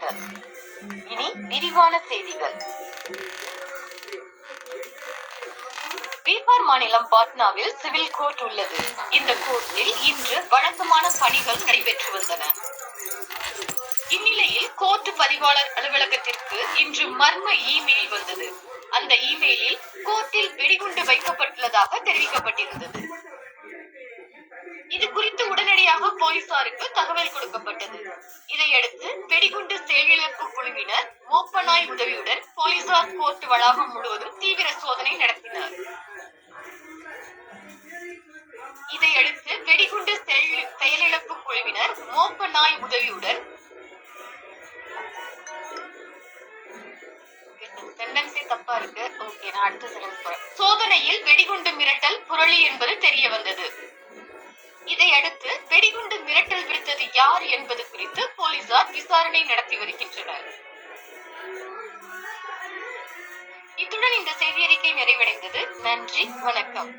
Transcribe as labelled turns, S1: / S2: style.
S1: செய்தனர். இனி விரிவான செய்திகள். பீகார் மாநிலம் பாட்னாவில் சிவில் கோர்ட் உள்ளது. இந்த கோர்ட்டில் இன்று வழக்கமான பணிகள் நடைபெற்று வந்தன. இந்நிலையில் கோர்ட் பதிவாளர் அலுவலகத்திற்கு இன்று மர்ம இமெயில் வந்தது. அந்த இமெயிலில் கோர்ட்டில் வெடிகுண்டு வைக்கப்பட்டுள்ளதாக தெரிவிக்கப்பட்டிருந்தது. இது குறித்து உடனடியாக போலீசாருக்கு தகவல் கொடுக்கப்பட்டது. இதையடுத்து வெடிகுண்டு செயலிழப்பு குழுவினர் மோப்பநாய் உதவியுடன் போலீசார் கோர்ட் வளாகம் முழுவதும் தீவிர சோதனை நடத்தினர். இதையடுத்து வெடிகுண்டு செயலிழப்பு குழுவினர் மோப்பநாய் உதவியுடன் தப்பா இருக்கு. ஓகே, நான் அடுத்த சென்டென்ஸ் போறேன். சோதனையில் வெடிகுண்டு மிரட்டல் புரளி என்பது தெரிய வந்தது. இதையடுத்து வெடிகுண்டு மிரட்டல் விடுத்தது யார் என்பது குறித்து போலீசார் விசாரணை நடத்தி வருகின்றனர். இத்துடன் இந்த செய்தி அறிக்கை நிறைவடைந்தது. நன்றி, வணக்கம்.